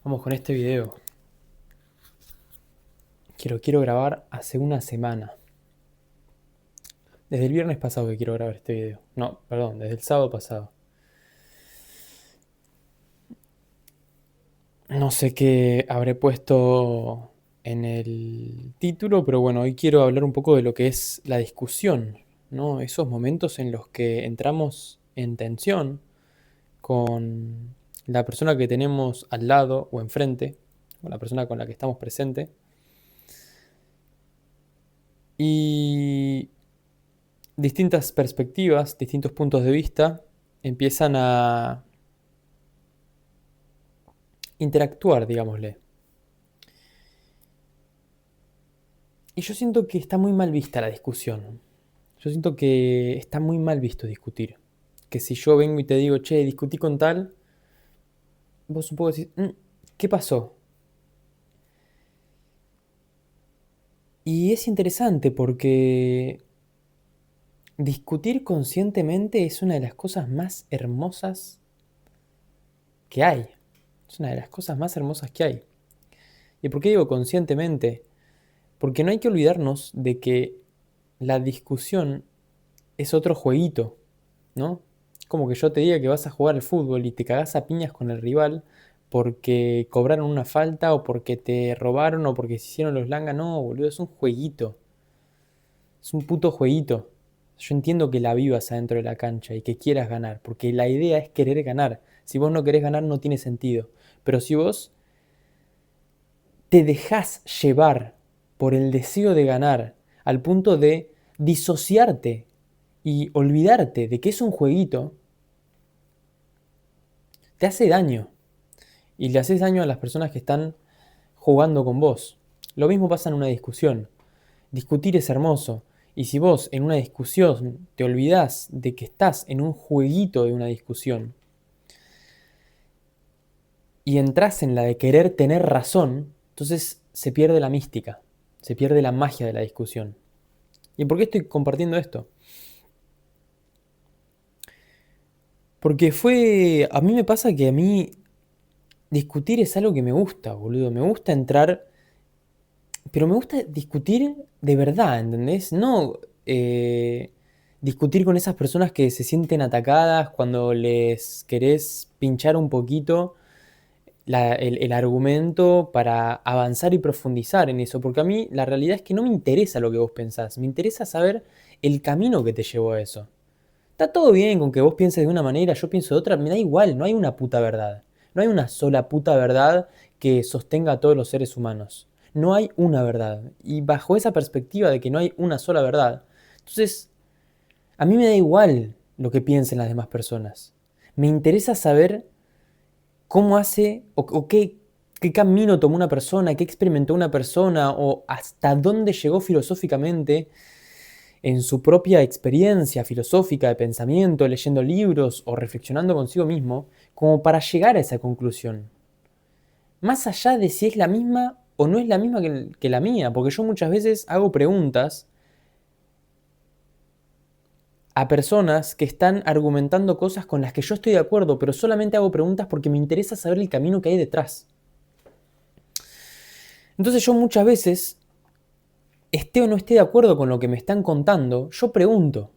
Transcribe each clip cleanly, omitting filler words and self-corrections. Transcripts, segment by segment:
Vamos con este video que lo quiero grabar hace una semana. Desde el viernes pasado que quiero grabar este video. No, perdón, desde el sábado pasado. No sé qué habré puesto en el título, pero bueno, hoy quiero hablar un poco de lo que es la discusión, ¿no? Esos momentos en los que entramos en tensión con la persona que tenemos al lado o enfrente, o la persona con la que estamos presente. Y distintas perspectivas, distintos puntos de vista empiezan a interactuar, digámosle. Y yo siento que está muy mal vista la discusión. Yo siento que está muy mal visto discutir. Que si yo vengo y te digo, che, discutí con tal, vos un poco decís, ¿qué pasó? Y es interesante porque discutir conscientemente es una de las cosas más hermosas que hay. Es una de las cosas más hermosas que hay. ¿Y por qué digo conscientemente? Porque no hay que olvidarnos de que la discusión es otro jueguito, ¿no? Como que yo te diga que vas a jugar al fútbol y te cagás a piñas con el rival porque cobraron una falta o porque te robaron o porque se hicieron los langa. No, boludo, es un jueguito. Es un puto jueguito. Yo entiendo que la vivas adentro de la cancha y que quieras ganar, porque la idea es querer ganar. Si vos no querés ganar no tiene sentido. Pero si vos te dejás llevar por el deseo de ganar al punto de disociarte y olvidarte de que es un jueguito, te hace daño. Y le haces daño a las personas que están jugando con vos. Lo mismo pasa en una discusión. Discutir es hermoso. Y si vos en una discusión te olvidás de que estás en un jueguito de una discusión y entras en la de querer tener razón, entonces se pierde la mística, se pierde la magia de la discusión. ¿Y por qué estoy compartiendo esto? Porque a mí me pasa que a mí discutir es algo que me gusta, boludo. Me gusta entrar, pero me gusta discutir de verdad, ¿entendés? No discutir con esas personas que se sienten atacadas cuando les querés pinchar un poquito el argumento para avanzar y profundizar en eso. Porque a mí la realidad es que no me interesa lo que vos pensás, me interesa saber el camino que te llevó a eso. Está todo bien con que vos pienses de una manera, yo pienso de otra, me da igual, no hay una puta verdad. No hay una sola puta verdad que sostenga a todos los seres humanos. No hay una verdad. Y bajo esa perspectiva de que no hay una sola verdad, entonces a mí me da igual lo que piensen las demás personas. Me interesa saber cómo hace o qué camino tomó una persona, qué experimentó una persona o hasta dónde llegó filosóficamente en su propia experiencia filosófica de pensamiento, leyendo libros o reflexionando consigo mismo, como para llegar a esa conclusión. Más allá de si es la misma o no es la misma que la mía, porque yo muchas veces hago preguntas a personas que están argumentando cosas con las que yo estoy de acuerdo, pero solamente hago preguntas porque me interesa saber el camino que hay detrás. Entonces yo muchas veces, esté o no esté de acuerdo con lo que me están contando, yo pregunto,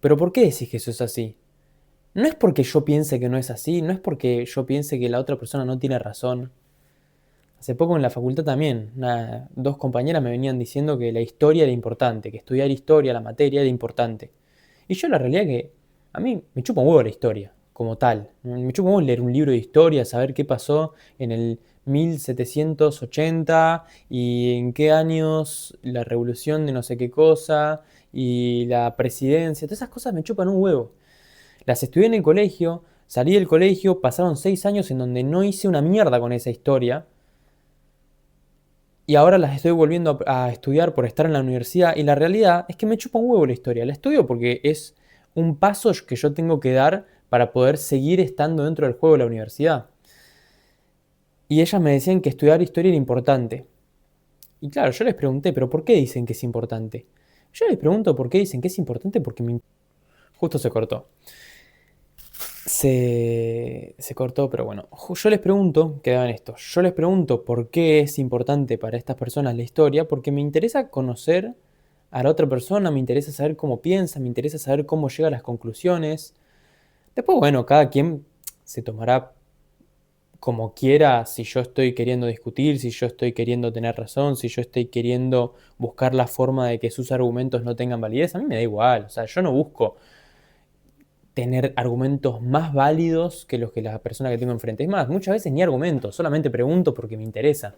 ¿pero por qué decís que eso es así? No es porque yo piense que no es así, no es porque yo piense que la otra persona no tiene razón. Hace poco en la facultad también, dos compañeras me venían diciendo que la historia era importante, que estudiar historia, la materia, era importante. Y yo la realidad que a mí me chupa un huevo la historia, como tal. Me chupa un huevo leer un libro de historia, saber qué pasó en el 1780 y en qué años la revolución de no sé qué cosa y la presidencia. Todas esas cosas me chupan un huevo. Las estudié en el colegio, salí del colegio, pasaron 6 años en donde no hice una mierda con esa historia. Y ahora las estoy volviendo a estudiar por estar en la universidad. Y la realidad es que me chupa un huevo la historia. La estudio porque es un paso que yo tengo que dar para poder seguir estando dentro del juego de la universidad. Y ellas me decían que estudiar historia era importante. Y claro, yo les pregunté, ¿pero por qué dicen que es importante? Yo les pregunto por qué dicen que es importante porque me... Justo se cortó. Se cortó, pero bueno, yo les pregunto, quedaban esto, yo les pregunto por qué es importante para estas personas la historia, porque me interesa conocer a la otra persona, me interesa saber cómo piensa, me interesa saber cómo llega a las conclusiones. Después, bueno, cada quien se tomará como quiera, si yo estoy queriendo discutir, si yo estoy queriendo tener razón, si yo estoy queriendo buscar la forma de que sus argumentos no tengan validez, a mí me da igual, o sea, yo no busco tener argumentos más válidos que los que la persona que tengo enfrente. Es más, muchas veces ni argumentos, solamente pregunto porque me interesa.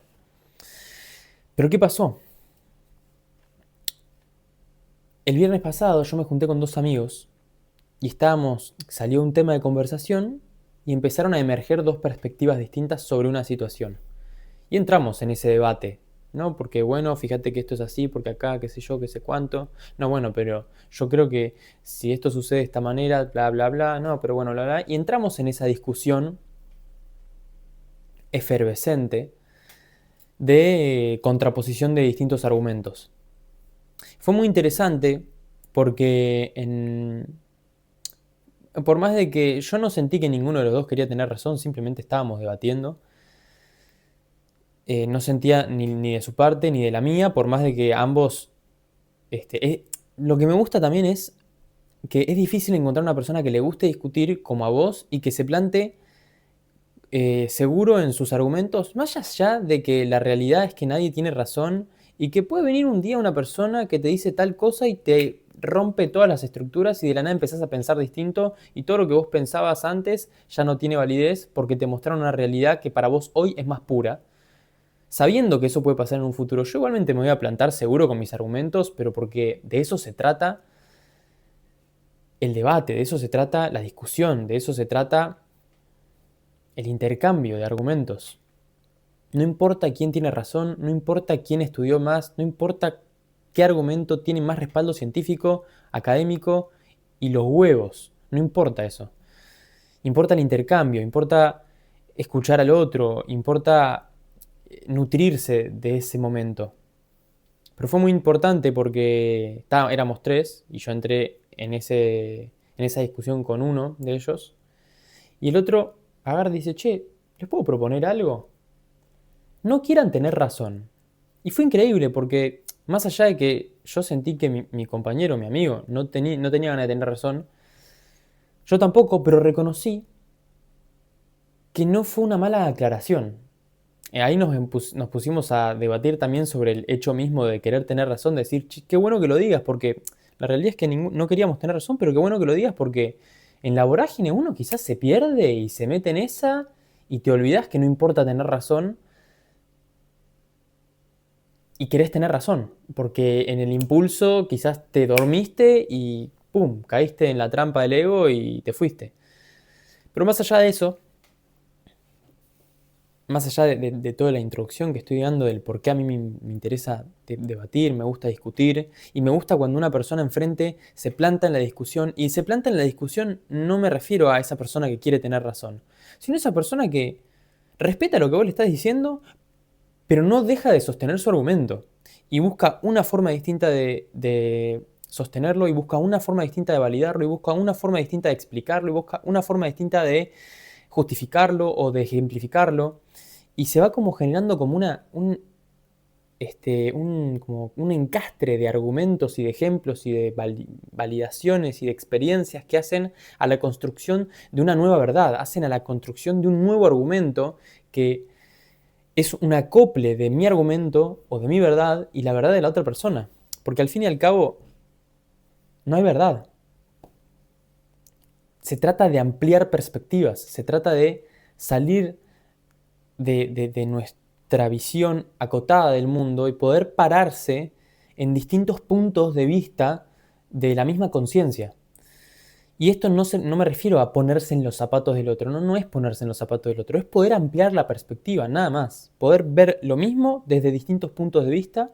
Pero ¿qué pasó? El viernes pasado yo me junté con dos amigos y salió un tema de conversación y empezaron a emerger dos perspectivas distintas sobre una situación. Y entramos en ese debate, ¿no? Porque bueno, fíjate que esto es así, porque acá, qué sé yo, qué sé cuánto. No, bueno, pero yo creo que si esto sucede de esta manera, bla, bla, bla, no, pero bueno, bla, bla. Y entramos en esa discusión efervescente de contraposición de distintos argumentos. Fue muy interesante porque por más de que yo no sentí que ninguno de los dos quería tener razón, simplemente estábamos debatiendo. No sentía ni de su parte ni de la mía, por más de que ambos... lo que me gusta también es que es difícil encontrar una persona que le guste discutir como a vos y que se plante seguro en sus argumentos, más allá de que la realidad es que nadie tiene razón y que puede venir un día una persona que te dice tal cosa y te rompe todas las estructuras y de la nada empezás a pensar distinto y todo lo que vos pensabas antes ya no tiene validez porque te mostraron una realidad que para vos hoy es más pura. Sabiendo que eso puede pasar en un futuro, yo igualmente me voy a plantar seguro con mis argumentos, pero porque de eso se trata el debate, de eso se trata la discusión, de eso se trata el intercambio de argumentos. No importa quién tiene razón, no importa quién estudió más, no importa qué argumento tiene más respaldo científico, académico y los huevos. No importa eso. Importa el intercambio, importa escuchar al otro, importa nutrirse de ese momento. Pero fue muy importante porque éramos tres y yo entré en esa discusión con uno de ellos. Y el otro agarra y dice, che, ¿les puedo proponer algo? No quieran tener razón. Y fue increíble porque más allá de que yo sentí que mi compañero, mi amigo, no tenía ganas de tener razón, yo tampoco, pero reconocí que no fue una mala aclaración. Ahí nos pusimos a debatir también sobre el hecho mismo de querer tener razón, de decir, qué bueno que lo digas, porque la realidad es que no queríamos tener razón, pero qué bueno que lo digas porque en la vorágine uno quizás se pierde y se mete en esa y te olvidas que no importa tener razón y querés tener razón, porque en el impulso quizás te dormiste y ¡pum! Caíste en la trampa del ego y te fuiste. Pero más allá de eso, más allá de toda la introducción que estoy dando del por qué a mí me interesa debatir, me gusta discutir y me gusta cuando una persona enfrente se planta en la discusión, y se planta en la discusión no me refiero a esa persona que quiere tener razón, sino a esa persona que respeta lo que vos le estás diciendo, pero no deja de sostener su argumento y busca una forma distinta de sostenerlo y busca una forma distinta de validarlo y busca una forma distinta de explicarlo y busca una forma distinta de justificarlo o de ejemplificarlo, y se va como generando como como un encastre de argumentos y de ejemplos y de validaciones y de experiencias que hacen a la construcción de una nueva verdad, hacen a la construcción de un nuevo argumento que es un acople de mi argumento o de mi verdad y la verdad de la otra persona. Porque al fin y al cabo, no hay verdad. Se trata de ampliar perspectivas, se trata de salir de nuestra visión acotada del mundo y poder pararse en distintos puntos de vista de la misma conciencia. Y esto no me refiero a ponerse en los zapatos del otro, no es ponerse en los zapatos del otro, es poder ampliar la perspectiva, nada más. Poder ver lo mismo desde distintos puntos de vista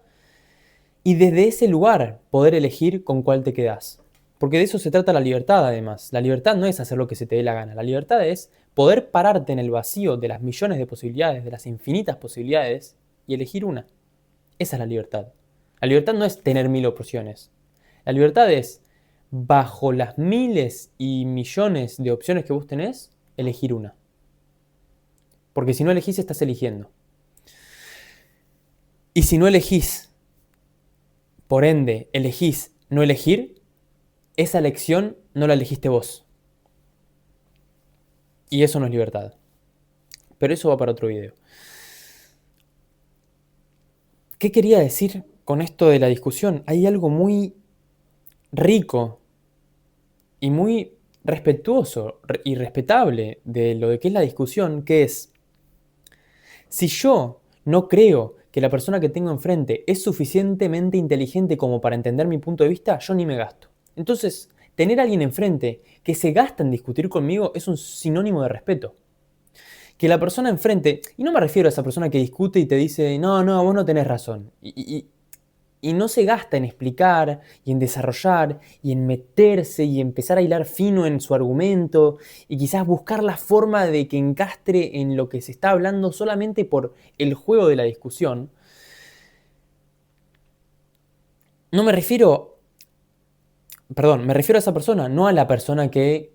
y desde ese lugar poder elegir con cuál te quedás. Porque de eso se trata la libertad, además. La libertad no es hacer lo que se te dé la gana, la libertad es poder pararte en el vacío de las millones de posibilidades, de las infinitas posibilidades, y elegir una. Esa es la libertad. La libertad no es tener mil opciones. La libertad es bajo las miles y millones de opciones que vos tenés, elegir una. Porque si no elegís, estás eligiendo. Y si no elegís, por ende, elegís no elegir, esa elección no la elegiste vos. Y eso no es libertad. Pero eso va para otro video. ¿Qué quería decir con esto de la discusión? Hay algo muy rico y muy respetuoso y respetable de lo de que es la discusión, que es, si yo no creo que la persona que tengo enfrente es suficientemente inteligente como para entender mi punto de vista, yo ni me gasto. Entonces, tener a alguien enfrente que se gasta en discutir conmigo es un sinónimo de respeto. Que la persona enfrente, y no me refiero a esa persona que discute y te dice, no, no, vos no tenés razón. Y no se gasta en explicar y en desarrollar y en meterse y empezar a hilar fino en su argumento y quizás buscar la forma de que encastre en lo que se está hablando solamente por el juego de la discusión. No me refiero, perdón, me refiero a esa persona, no a la persona que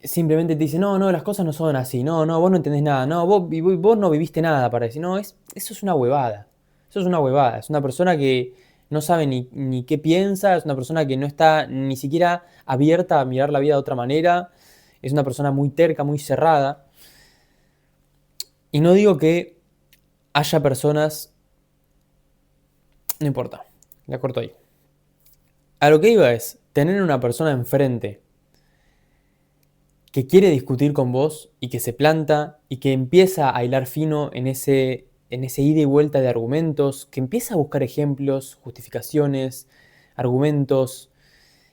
simplemente te dice, no, no, las cosas no son así, no, no, vos no entendés nada, no, vos no viviste nada para decir, no, eso es una huevada, eso es una huevada, es una persona que no sabe ni qué piensa, es una persona que no está ni siquiera abierta a mirar la vida de otra manera, es una persona muy terca, muy cerrada. Y no digo que haya personas, no importa, la corto ahí. A lo que iba es, tener una persona enfrente que quiere discutir con vos y que se planta y que empieza a hilar fino en ese ida y vuelta de argumentos, que empieza a buscar ejemplos, justificaciones, argumentos,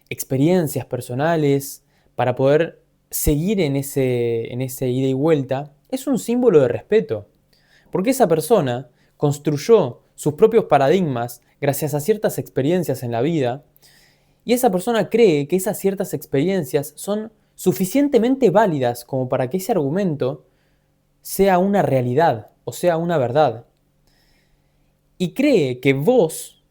experiencias personales para poder seguir en ese ida y vuelta, es un símbolo de respeto. Porque esa persona construyó sus propios paradigmas gracias a ciertas experiencias en la vida y esa persona cree que esas ciertas experiencias son suficientemente válidas como para que ese argumento sea una realidad o sea una verdad. Y cree que vos,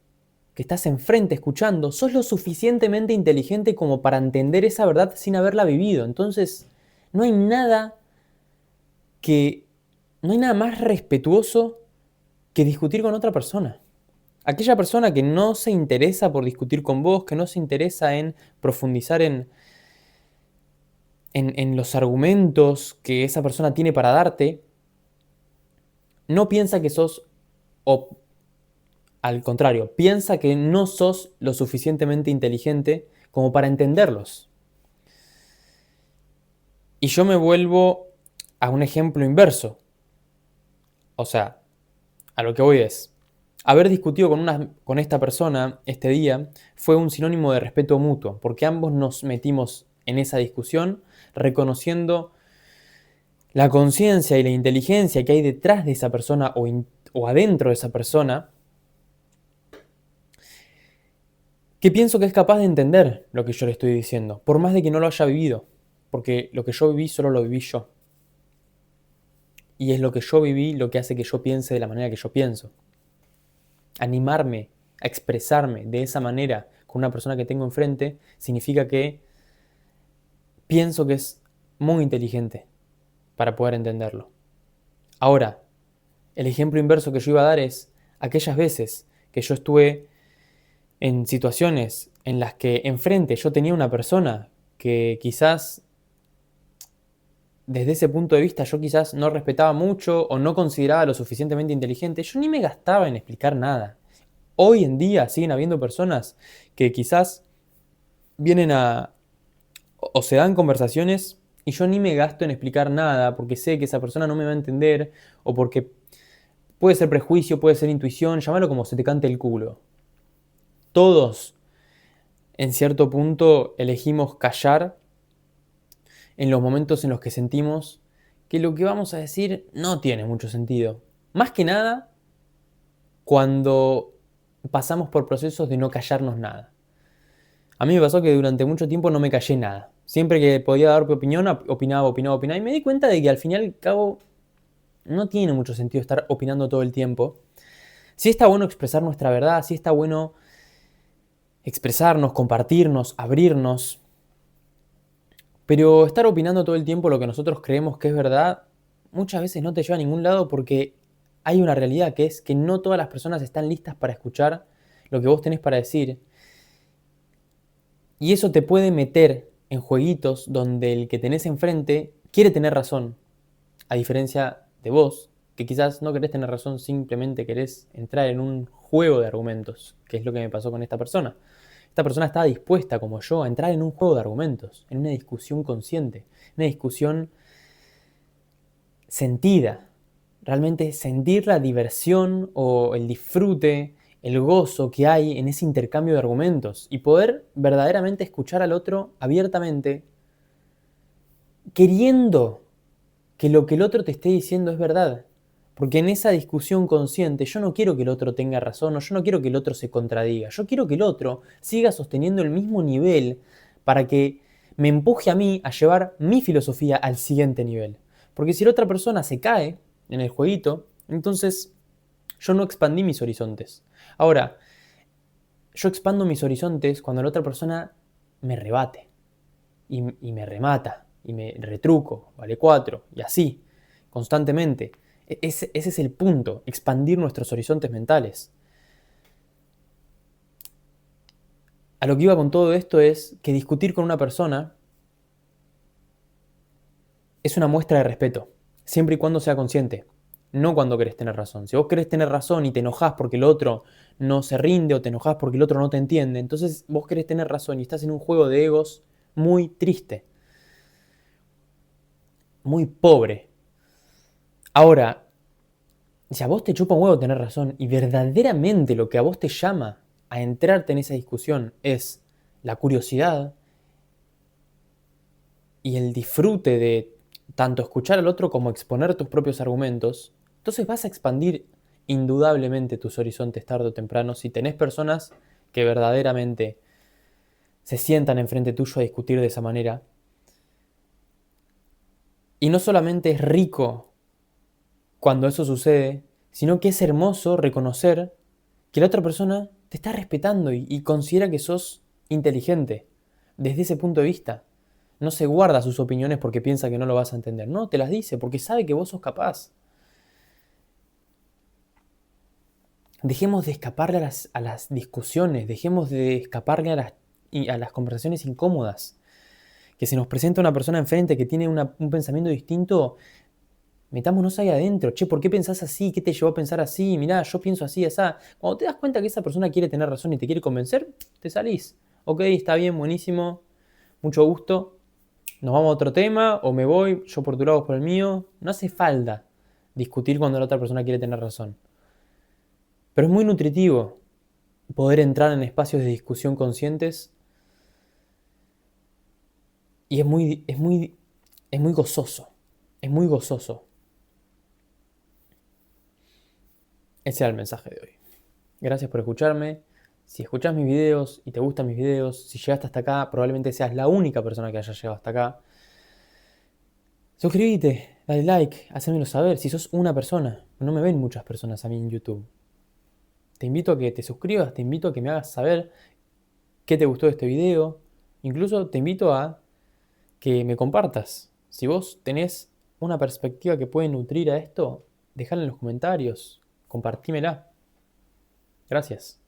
que estás enfrente escuchando, sos lo suficientemente inteligente como para entender esa verdad sin haberla vivido. Entonces, no hay nada que, no hay nada más respetuoso que discutir con otra persona. Aquella persona que no se interesa por discutir con vos, que no se interesa en profundizar en los argumentos que esa persona tiene para darte, no piensa que sos, o al contrario, piensa que no sos lo suficientemente inteligente como para entenderlos. Y yo me vuelvo a un ejemplo inverso. O sea, a lo que voy es, haber discutido con esta persona este día fue un sinónimo de respeto mutuo, porque ambos nos metimos en esa discusión reconociendo la conciencia y la inteligencia que hay detrás de esa persona o adentro de esa persona, que pienso que es capaz de entender lo que yo le estoy diciendo, por más de que no lo haya vivido, porque lo que yo viví solo lo viví yo. Y es lo que yo viví lo que hace que yo piense de la manera que yo pienso. Animarme a expresarme de esa manera con una persona que tengo enfrente significa que pienso que es muy inteligente para poder entenderlo. Ahora, el ejemplo inverso que yo iba a dar es aquellas veces que yo estuve en situaciones en las que enfrente yo tenía una persona que quizás desde ese punto de vista yo quizás no respetaba mucho o no consideraba lo suficientemente inteligente, yo ni me gastaba en explicar nada. Hoy en día siguen habiendo personas que quizás vienen o se dan conversaciones y yo ni me gasto en explicar nada porque sé que esa persona no me va a entender o porque puede ser prejuicio, puede ser intuición, llámalo como se te cante el culo. Todos, en cierto punto, elegimos callar en los momentos en los que sentimos que lo que vamos a decir no tiene mucho sentido. Más que nada, cuando pasamos por procesos de no callarnos nada. A mí me pasó que durante mucho tiempo no me callé nada. Siempre que podía dar mi opinión, opinaba. Y me di cuenta de que al fin y al cabo no tiene mucho sentido estar opinando todo el tiempo. Sí está bueno expresar nuestra verdad, sí está bueno expresarnos, compartirnos, abrirnos. Pero estar opinando todo el tiempo lo que nosotros creemos que es verdad, muchas veces no te lleva a ningún lado porque hay una realidad que es que no todas las personas están listas para escuchar lo que vos tenés para decir. Y eso te puede meter en jueguitos donde el que tenés enfrente quiere tener razón, a diferencia de vos, que quizás no querés tener razón, simplemente querés entrar en un juego de argumentos, que es lo que me pasó con esta persona. Esta persona estaba dispuesta, como yo, a entrar en un juego de argumentos, en una discusión consciente, una discusión sentida. Realmente sentir la diversión o el disfrute, el gozo que hay en ese intercambio de argumentos y poder verdaderamente escuchar al otro abiertamente, queriendo que lo que el otro te esté diciendo es verdad. Porque en esa discusión consciente yo no quiero que el otro tenga razón o yo no quiero que el otro se contradiga. Yo quiero que el otro siga sosteniendo el mismo nivel para que me empuje a mí a llevar mi filosofía al siguiente nivel. Porque si la otra persona se cae en el jueguito, entonces yo no expandí mis horizontes. Ahora, yo expando mis horizontes cuando la otra persona me rebate y me remata y me retruco, vale 4 y así, constantemente. Ese es el punto, expandir nuestros horizontes mentales. A lo que iba con todo esto es que discutir con una persona es una muestra de respeto, siempre y cuando sea consciente, no cuando querés tener razón. Si vos querés tener razón y te enojás porque el otro no se rinde o te enojás porque el otro no te entiende, entonces vos querés tener razón y estás en un juego de egos muy triste, muy pobre. Ahora, si a vos te chupa un huevo tener razón y verdaderamente lo que a vos te llama a entrarte en esa discusión es la curiosidad y el disfrute de tanto escuchar al otro como exponer tus propios argumentos, entonces vas a expandir indudablemente tus horizontes tarde o temprano si tenés personas que verdaderamente se sientan enfrente tuyo a discutir de esa manera. Y no solamente es rico cuando eso sucede, sino que es hermoso reconocer que la otra persona te está respetando y considera que sos inteligente desde ese punto de vista. No se guarda sus opiniones porque piensa que no lo vas a entender. No, te las dice porque sabe que vos sos capaz. Dejemos de escaparle a las discusiones, dejemos de escaparle a las conversaciones incómodas. Que se nos presenta una persona enfrente que tiene un pensamiento distinto, metámonos ahí adentro. Che, ¿por qué pensás así? ¿Qué te llevó a pensar así? Mirá, yo pienso así, asá. Cuando te das cuenta que esa persona quiere tener razón y te quiere convencer, te salís. Ok, está bien, buenísimo, mucho gusto. Nos vamos a otro tema, o me voy, yo por tu lado, vos por el mío. No hace falta discutir cuando la otra persona quiere tener razón. Pero es muy nutritivo poder entrar en espacios de discusión conscientes y es muy gozoso. Es muy gozoso. Ese era el mensaje de hoy. Gracias por escucharme. Si escuchás mis videos y te gustan mis videos, si llegaste hasta acá, probablemente seas la única persona que haya llegado hasta acá. Suscríbete, dale like, hacémelo saber si sos una persona. No me ven muchas personas a mí en YouTube. Te invito a que te suscribas, te invito a que me hagas saber qué te gustó de este video. Incluso te invito a que me compartas. Si vos tenés una perspectiva que puede nutrir a esto, dejala en los comentarios, compartímela. Gracias.